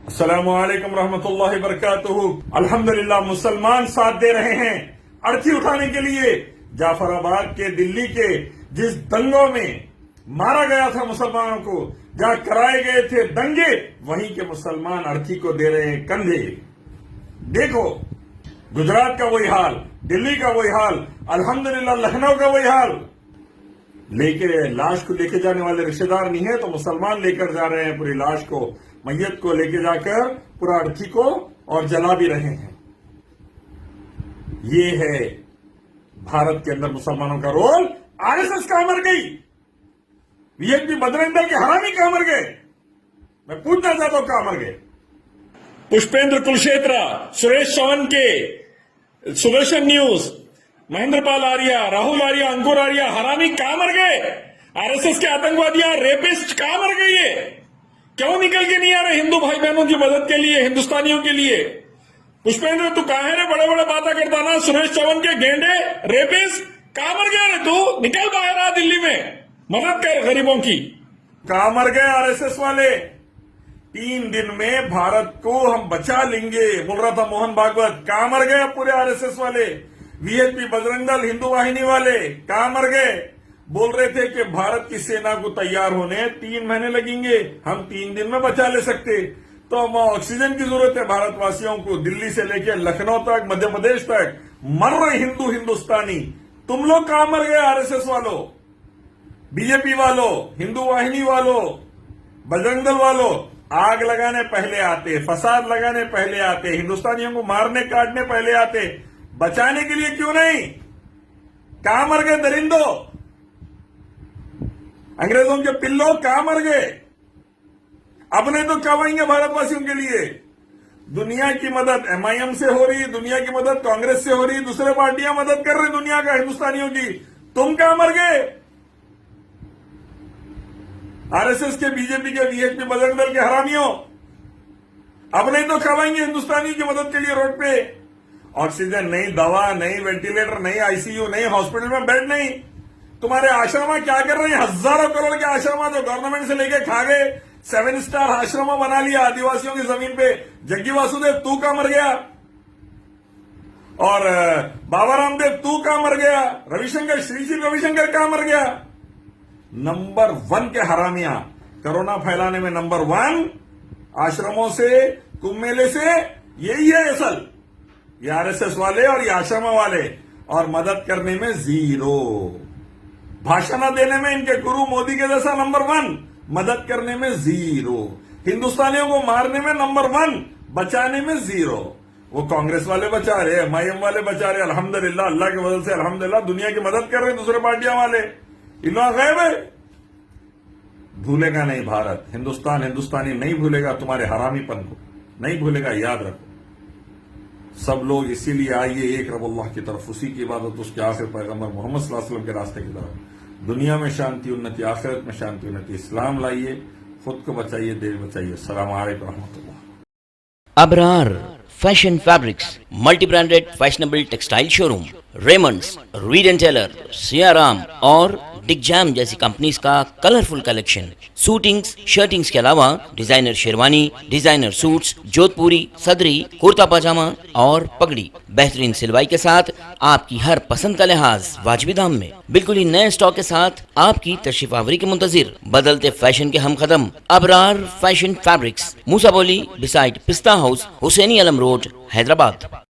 अस्सलामु अलैकुम रहमतुल्लाहि बरकातुहू। अल्हम्दुलिल्लाह मुसलमान साथ दे रहे हैं अर्थी उठाने के लिए। जाफराबाद के दिल्ली के जिस दंगों में मारा गया था मुसलमानों को, जहां कराए गए थे दंगे, वहीं के मुसलमान अर्थी को दे रहे हैं कंधे। देखो, गुजरात का वही हाल, दिल्ली का वही हाल, अल्हम्दुलिल्लाह लखनऊ का वही हाल। लाश को लेके जाने वाले रिश्तेदार नहीं है तो मुसलमान लेकर जा रहे हैं पूरी लाश को, मैयत को लेके जाकर पूरा अर्थी को, और जला भी रहे हैं। ये है भारत के अंदर मुसलमानों का रोल। आरएसएस कहां मर गई? वीएचपी बजरंग दल के हरामी कहां मर गए? मैं पूछना चाहता हूं कहां मर गए? पुष्पेंद्र कुलक्षेत्रा, सुरेश चौहान के सुदर्शन न्यूज, महेंद्र पाल आर्या, राहुल आर्या, अंकुर आर्या, हरामी कहां मर गए? आरएसएस के आतंकवादियां, रेपिस्ट कहां मर गई है? क्यों निकल के नहीं आ रहे हिंदू भाई बहनों की मदद के लिए, हिंदुस्तानियों के लिए? पुष्पेंद्र तू कहां है रे? बड़े बड़े बातें करता ना, सुरेश चौहान के गेंडे, रेपिस्ट कहां मर गया रे तू? निकल बाहर आ दिल्ली में, मदद कर गरीबों की। कहां मर गए आरएसएस वाले? 3 दिन में भारत को हम बचा लेंगे बोल रहा था मोहन भागवत। कहां मर गए पूरे आरएसएस वाले? वीएचपी बजरंग दल हिंदू वाहिनी वाले कहां मर गए? बोल रहे थे कि भारत की सेना को तैयार होने 3 महीने लगेंगे, हम 3 दिन में बचा ले सकते। तो हम ऑक्सीजन की जरूरत है भारतवासियों को। दिल्ली से लेकर लखनऊ तक, मध्य प्रदेश तक मर रहे हिंदू हिंदुस्तानी। तुम लोग कहां मर गए आरएसएस वालों, बीजेपी वालों, हिंदू वाहिनी वालों, बजरंग दल वालों? आग लगाने पहले आते, फसाद लगाने पहले आते, हिंदुस्तानियों को मारने काटने पहले आते, बचाने के लिए क्यों नहीं? कहां मर गए दरिंदो? अंग्रेजों के पिल्लों कहां मर गए? अपने तो कमाएंगे भारतवासियों के लिए। दुनिया की मदद एमआईएम से हो रही, दुनिया की मदद कांग्रेस से हो रही, दूसरे पार्टियां मदद कर रही दुनिया का हिंदुस्तानियों की। तुम कहां मर गए? आरएसएस के, बीजेपी के, वीएचपी बजरंग दल के हरामियों, अपने तो कमाएंगे हिंदुस्तानी की मदद के लिए रोड पे। ऑक्सीजन नहीं, दवा नहीं, वेंटिलेटर नहीं, आईसीयू नहीं, हॉस्पिटल में बेड नहीं। तुम्हारे आश्रमा क्या कर रहे हैं? हजारों करोड़ के आश्रमा जो गवर्नमेंट से लेके खा गए, 7 स्टार आश्रमा बना लिया आदिवासियों की जमीन पे। जग्गी वासुदेव तू कहां मर गया? और बाबा रामदेव तू कहां मर गया? रविशंकर, श्री रविशंकर कहां मर गया? नंबर 1 के हरामियां, कोरोना फैलाने में नंबर 1, आश्रमों से, कुंभ मेले से, यही है असल। ये आरएसएस वाले और ये आश्रमा वाले, और मदद करने में जीरो। भाषण देने में इनके गुरु मोदी के जैसा नंबर 1, मदद करने में जीरो। हिंदुस्तानियों को मारने में नंबर 1, बचाने में जीरो। वो कांग्रेस वाले बचा रहे, एमआईएम वाले बचा रहे, अल्हम्दुलिल्लाह, अल्लाह की वजह से अल्हम्दुलिल्लाह दुनिया की मदद कर रहे दूसरे पार्टियां वाले। इन्होंने गैब है। भूलेगा नहीं भारत, हिंदुस्तान, हिंदुस्तानी नहीं भूलेगा तुम्हारे हरामीपन को, नहीं भूलेगा, याद रखो। सब लोग इसीलिए आइए एक रब अल्लाह की तरफ, उसी की इबादत, उसके आखिर पैगंबर मोहम्मद सल्लल्लाहु अलैहि वसल्लम के रास्ते की तरफ। दुनिया में शांति उन्नति, आखिरत में शांति उन्नति। इस्लाम लाइए, खुद को बचाइए, देश बचाइए। अस्सलाम वालेकुम रहमतुल्लाह। Abrar fashion fabrics, multi branded fashionable textile showroom, Raymonds, Reid and Taylor, Siyaram और डिग जैम जैसी कंपनीज का कलरफुल कलेक्शन। सूटिंग्स, शर्टिंग्स के अलावा designer sherwani, designer suits, Jodhpuri, सदरी, कुर्ता पजामा और पगड़ी बेहतरीन सिलवाई के साथ आपकी हर पसंद का लिहाज वाजिबी दाम में, बिल्कुल ही नए स्टॉक के साथ आपकी तशरीफ आवरी के मुंतजिर बदलते फैशन के हम कदम अबरार फैशन फैब्रिक्स, मूसा बोली बिसाइड पिस्ता हाउस, हुसैनी अलम रोड, हैदराबाद।